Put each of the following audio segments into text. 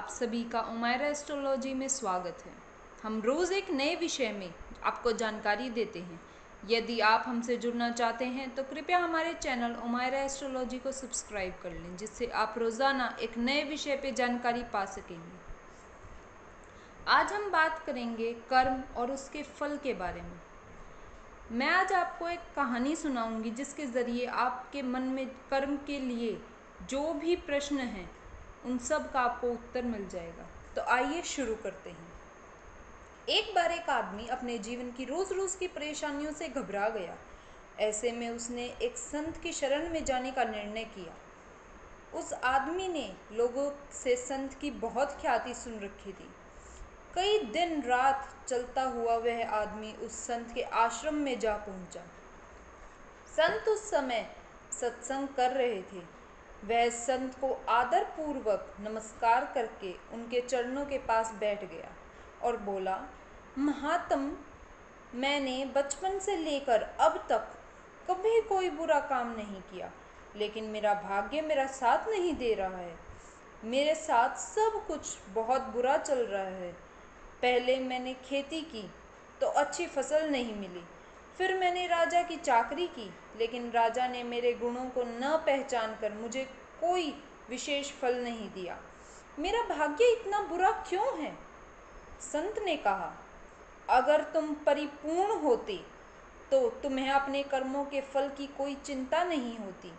आप सभी का उमायरा एस्ट्रोलॉजी में स्वागत है। हम रोज़ एक नए विषय में आपको जानकारी देते हैं। यदि आप हमसे जुड़ना चाहते हैं तो कृपया हमारे चैनल उमायरा एस्ट्रोलॉजी को सब्सक्राइब कर लें, जिससे आप रोज़ाना एक नए विषय पे जानकारी पा सकेंगे। आज हम बात करेंगे कर्म और उसके फल के बारे में। मैं आज आपको एक कहानी सुनाऊंगी जिसके ज़रिए आपके मन में कर्म के लिए जो भी प्रश्न हैं उन सब का आपको उत्तर मिल जाएगा। तो आइए शुरू करते हैं। एक बार एक आदमी अपने जीवन की रोज़ रोज़ की परेशानियों से घबरा गया। ऐसे में उसने एक संत की शरण में जाने का निर्णय किया। उस आदमी ने लोगों से संत की बहुत ख्याति सुन रखी थी। कई दिन रात चलता हुआ वह आदमी उस संत के आश्रम में जा पहुंचा। संत उस समय सत्संग कर रहे थे। वह संत को आदर पूर्वक नमस्कार करके उनके चरणों के पास बैठ गया और बोला, महात्म, मैंने बचपन से लेकर अब तक कभी कोई बुरा काम नहीं किया, लेकिन मेरा भाग्य मेरा साथ नहीं दे रहा है। मेरे साथ सब कुछ बहुत बुरा चल रहा है। पहले मैंने खेती की तो अच्छी फसल नहीं मिली। फिर मैंने राजा की चाकरी की, लेकिन राजा ने मेरे गुणों को न पहचान कर मुझे कोई विशेष फल नहीं दिया। मेरा भाग्य इतना बुरा क्यों है? संत ने कहा, अगर तुम परिपूर्ण होते तो तुम्हें अपने कर्मों के फल की कोई चिंता नहीं होती।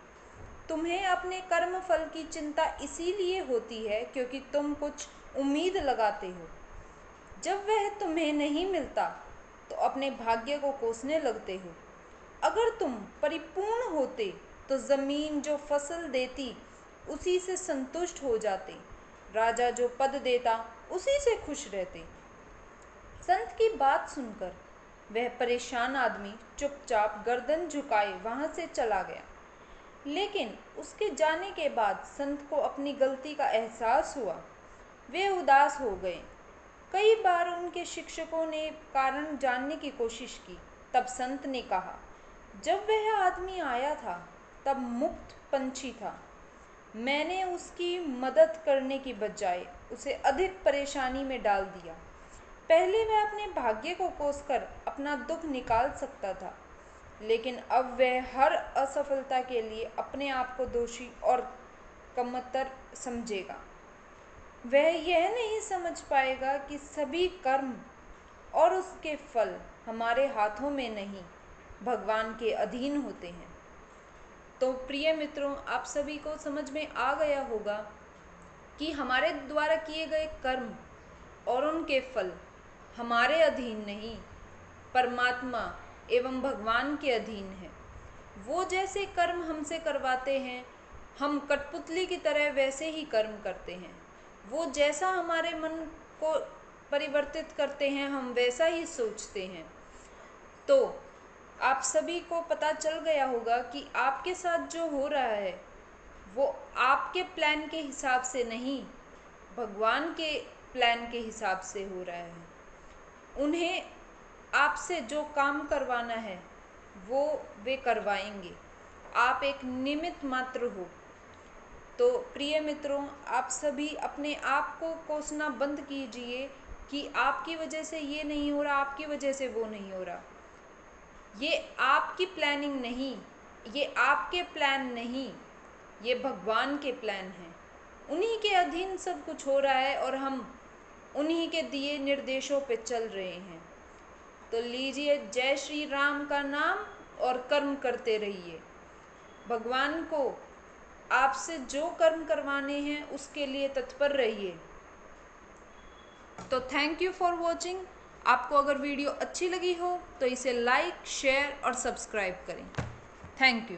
तुम्हें अपने कर्म फल की चिंता इसीलिए होती है क्योंकि तुम कुछ उम्मीद लगाते हो। जब वह तुम्हें नहीं मिलता तो अपने भाग्य को कोसने लगते हो। अगर तुम परिपूर्ण होते तो जमीन जो फसल देती उसी से संतुष्ट हो जाते। राजा जो पद देता उसी से खुश रहते। संत की बात सुनकर वह परेशान आदमी चुपचाप गर्दन झुकाए वहां से चला गया। लेकिन उसके जाने के बाद संत को अपनी गलती का एहसास हुआ। वे उदास हो गए। कई बार उनके शिक्षकों ने कारण जानने की कोशिश की। तब संत ने कहा, जब वह आदमी आया था तब मुक्त पंछी था। मैंने उसकी मदद करने की बजाय उसे अधिक परेशानी में डाल दिया। पहले वह अपने भाग्य को कोसकर अपना दुख निकाल सकता था, लेकिन अब वह हर असफलता के लिए अपने आप को दोषी और कमतर समझेगा। वह यह नहीं समझ पाएगा कि सभी कर्म और उसके फल हमारे हाथों में नहीं, भगवान के अधीन होते हैं। तो प्रिय मित्रों, आप सभी को समझ में आ गया होगा कि हमारे द्वारा किए गए कर्म और उनके फल हमारे अधीन नहीं, परमात्मा एवं भगवान के अधीन है। वो जैसे कर्म हमसे करवाते हैं, हम कठपुतली की तरह वैसे ही कर्म करते हैं। वो जैसा हमारे मन को परिवर्तित करते हैं, हम वैसा ही सोचते हैं। तो आप सभी को पता चल गया होगा कि आपके साथ जो हो रहा है वो आपके प्लान के हिसाब से नहीं, भगवान के प्लान के हिसाब से हो रहा है। उन्हें आपसे जो काम करवाना है वो वे करवाएंगे। आप एक निमित्त मात्र हो। तो प्रिय मित्रों, आप सभी अपने आप को कोसना बंद कीजिए कि आपकी वजह से ये नहीं हो रहा, आपकी वजह से वो नहीं हो रहा। ये आपकी प्लानिंग नहीं, ये आपके प्लान नहीं, ये भगवान के प्लान हैं। उन्हीं के अधीन सब कुछ हो रहा है और हम उन्हीं के दिए निर्देशों पे चल रहे हैं। तो लीजिए जय श्री राम का नाम और कर्म करते रहिए। भगवान को आपसे जो कर्म करवाने हैं उसके लिए तत्पर रहिए। तो थैंक यू फॉर वॉचिंग। आपको अगर वीडियो अच्छी लगी हो तो इसे लाइक, शेयर और सब्सक्राइब करें। Thank you.